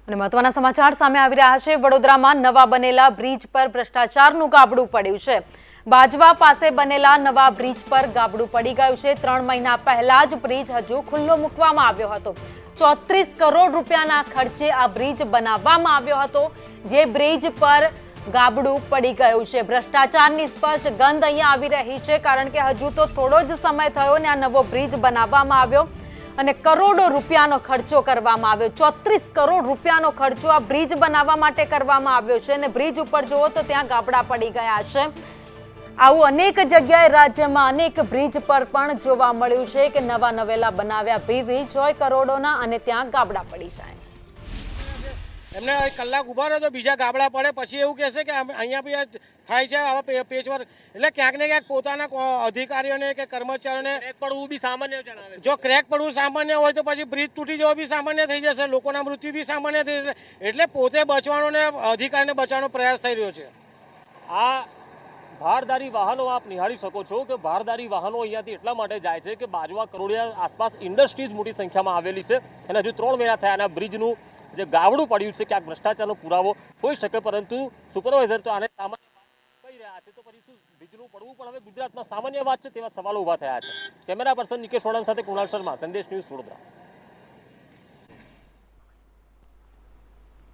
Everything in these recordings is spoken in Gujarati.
અને મહત્વના સમાચાર સામે આવી રહ્યા છે। વડોદરામાં નવા બનેલા બ્રિજ પર ભ્રષ્ટાચારનું ગાબડું પડ્યું છે। બાજવા પાસે બનેલા નવા બ્રિજ પર ગાબડું પડી ગયું છે। 3 મહિના પહેલા જ બ્રિજ હજુ ખુલ્લો મૂકવામાં આવ્યો હતો। 34 કરોડ રૂપિયાના ખર્ચે આ બ્રિજ બનાવવામાં આવ્યો હતો, જે બ્રિજ પર ગાબડું પડી ગયું છે। ભ્રષ્ટાચારની સ્પષ્ટ ગંધ અહીંયા આવી રહી છે, કારણ કે હજુ તો થોડો જ સમય થયો ને આ નવો બ્રિજ બનાવવામાં આવ્યો અને કરોડો રૂપિયાનો ખર્ચો કરવામાં આવ્યો। 34 કરોડ રૂપિયાનો ખર્ચો આ બ્રિજ બનાવવા માટે કરવામાં આવ્યો છે અને બ્રિજ ઉપર જુઓ તો ત્યાં ગાબડા પડી ગયા છે। આવું અનેક જગ્યાએ રાજ્યમાં અનેક બ્રિજ પર પણ જોવા મળ્યું છે કે નવા નવેલા બનાવ્યા બ્રિજ હોય કરોડોના અને ત્યાં ગાબડા પડી જાય। એમને કલાક ઉભા રહો તો બીજા ગાબડા પડે, પછી એવું કહેશે કે અહીંયા બી થાય છે આવા પેચવર્ક। એટલે ક્યાંક ને ક્યાંક પોતાના અધિકારીઓને કે કર્મચારીઓને ક્રેક પડવું બી સામાન્ય જણાવે છે। જો ક્રેક પડવું સામાન્ય હોય તો પછી બ્રિજ તૂટી જવો બી સામાન્ય થઈ જશે, લોકોના મૃત્યુ બી સામાન્ય થઈ જશે। એટલે પોતે બચવાનો ને અધિકારીને બચવાનો પ્રયાસ થઈ રહ્યો છે। આ ભારદારી વાહનો આપ નિહાળી શકો છો કે ભારદારી વાહનો અહીંયાથી એટલા માટે જાય છે કે બાજવા કરોડિયા આસપાસ ઇન્ડસ્ટ્રીઝ મોટી સંખ્યામાં આવેલી છે અને હજુ 3 મહિના થયા અને બ્રિજનું જે ગાબડું પડ્યું છે ક્યાંક ભ્રષ્ટાચારનો પુરાવો હોઈ શકે, પરંતુ સુપરવાઇઝર તો આને સામાન્ય કહી રહ્યા છે, તો પછી શું બ્રિજનું પડવું પણ હવે ગુજરાતમાં સામાન્ય વાત છે તેવા સવાલો ઊભા થયા છે। કેમેરા પર્સન નિકેશ વડન સાથે કુણાલ શર્મા, સંદેશ ન્યૂઝ, વડોદરા।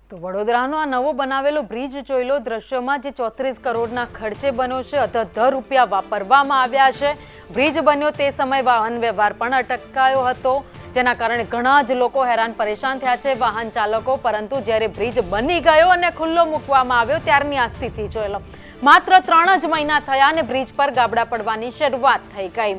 તો વડોદરાનો આ નવો બનાવેલો બ્રિજ જોઈ લો। દ્રશ્યોમાં જે 34 કરોડના ખર્ચે બન્યો છે, અધધ રૂપિયા વાપરવામાં આવ્યા છે। બ્રિજ બન્યો તે સમયે વાહન વ્યવહાર પણ અટકાયો હતો, જેના કારણે ઘણા જ લોકો હેરાન પરેશાન થયા છે, વાહન ચાલકો। પરંતુ જ્યારે બ્રિજ બની ગયો અને ખુલ્લો મૂકવામાં આવ્યો ત્યારની આ સ્થિતિ જોઈ લો। માત્ર 3 જ મહિના થયા અને બ્રિજ પર ગાબડા પડવાની શરૂઆત થઈ ગઈ।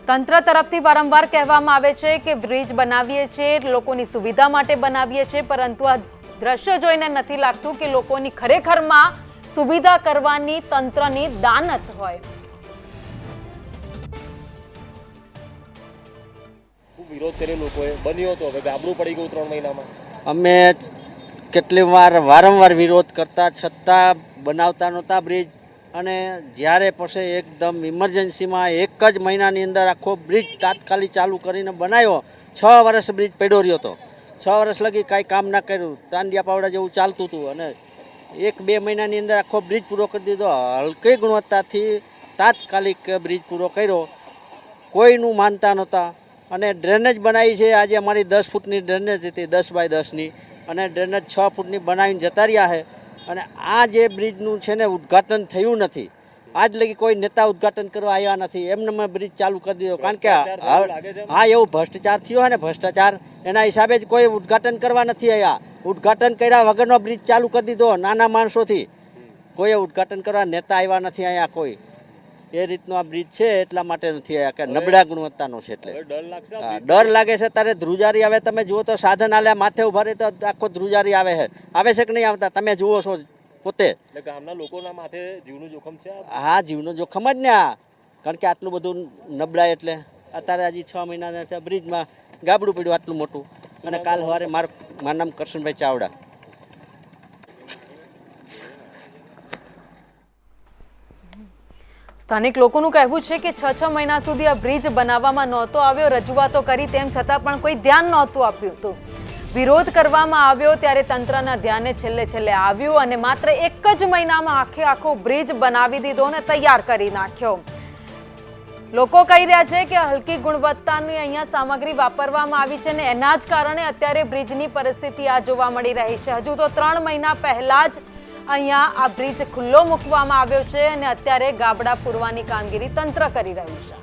તંત્ર તરફથી વારંવાર કહેવામાં આવે છે કે બ્રિજ બનાવીએ છીએ લોકોની સુવિધા માટે બનાવીએ છીએ, પરંતુ આ દ્રશ્ય જોઈને નથી લાગતું કે લોકોની ખરેખરમાં સુવિધા કરવાની તંત્રની દાનત હોય। વિરોધ કર્યો લોકોએ, બન્યો તો હવે ગાબડું પડી ગયું 3 મહિનામાં। અમે કેટલી વારંવાર વિરોધ કરતા છતાં બનાવતા નહોતા બ્રિજ, અને જ્યારે પછી એકદમ ઇમરજન્સીમાં 1 જ મહિનાની અંદર આખો બ્રિજ તાત્કાલિક ચાલુ કરીને બનાવ્યો। 6 વર્ષ બ્રિજ પડ્યો રહ્યો હતો, 6 વર્ષ લગી કાંઈ કામ ના કર્યું, તાંડિયા પાવડા જેવું ચાલતું હતું, અને 1-2 મહિનાની અંદર આખો બ્રિજ પૂરો કરી દીધો। હલકી ગુણવત્તાથી તાત્કાલિક બ્રિજ પૂરો કર્યો, કોઈનું માનતા નહોતા। અને ડ્રેનેજ બનાવી છે, આજે અમારી 10 ફૂટની ડ્રેનેજ હતી, 10 બાય 10ની, અને ડ્રેનેજ 6 ફૂટની બનાવીને જતા રહ્યા છે। અને આ જે બ્રિજનું છે ને ઉદ્ઘાટન થયું નથી, આજ લગી કોઈ નેતા ઉદ્ઘાટન કરવા આવ્યા નથી, એમને મેં બ્રિજ ચાલુ કરી દીધો। કારણ કે હા, એવું ભ્રષ્ટાચાર થયો ને, ભ્રષ્ટાચાર એના હિસાબે જ કોઈ ઉદ્ઘાટન કરવા નથી આવ્યા। ઉદ્ઘાટન કર્યા વગરનો બ્રિજ ચાલુ કરી દીધો નાના માણસોથી, કોઈએ ઉદ્ઘાટન કરવા નેતા આવ્યા નથી અહીંયા કોઈ। એ રીતનો આ બ્રિજ છે, એટલા માટે નથી આવ્યા કે નબળા ગુણવત્તાનો છે, એટલે ડર લાગે છે। તારે ધ્રુજારી આવે, તમે જુઓ તો સાધન આલ્યા માથે ઉભા રહે તો આખો ધ્રુજારી આવે છે કે નહીં આવતા, તમે જુઓ છો પોતે। ગામના લોકોના માથે જીવનું જોખમ છે। હા, જીવનું જોખમ જ ને આ, કારણ કે આટલું બધું નબળા, એટલે અત્યારે હજી 6 મહિના બ્રિજમાં ગાબડું પડ્યું આટલું મોટું। અને કાલ સવારે મારું નામ કરશનભાઈ ચાવડા। સ્થાનિક લોકોનું કહેવું છે કે 6 મહિના સુધી આ બ્રિજ બનાવવામાં નહોતો આવ્યો, રજૂઆતો કરી તેમ છતાં પણ કોઈ ધ્યાન નહોતું આપ્યું હતું। વિરોધ કરવામાં આવ્યો ત્યારે તંત્રના ધ્યાને છેલ્લે આવ્યું અને માત્ર 1 જ મહિનામાં આખો બ્રિજ બનાવી દીધો અને તૈયાર કરી નાખ્યો। લોકો કહી રહ્યા છે કે હલકી ગુણવત્તાની અહીંયા સામગ્રી વાપરવામાં આવી છે અને એના જ કારણે અત્યારે બ્રિજની પરિસ્થિતિ આ જોવા મળી રહી છે। હજુ તો 3 મહિના પહેલા જ અહીંયા આ બ્રિજ ખુલ્લો મૂકવામાં આવ્યો છે અને અત્યારે ગાબડા પૂરવાની કામગીરી તંત્ર કરી રહ્યું છે।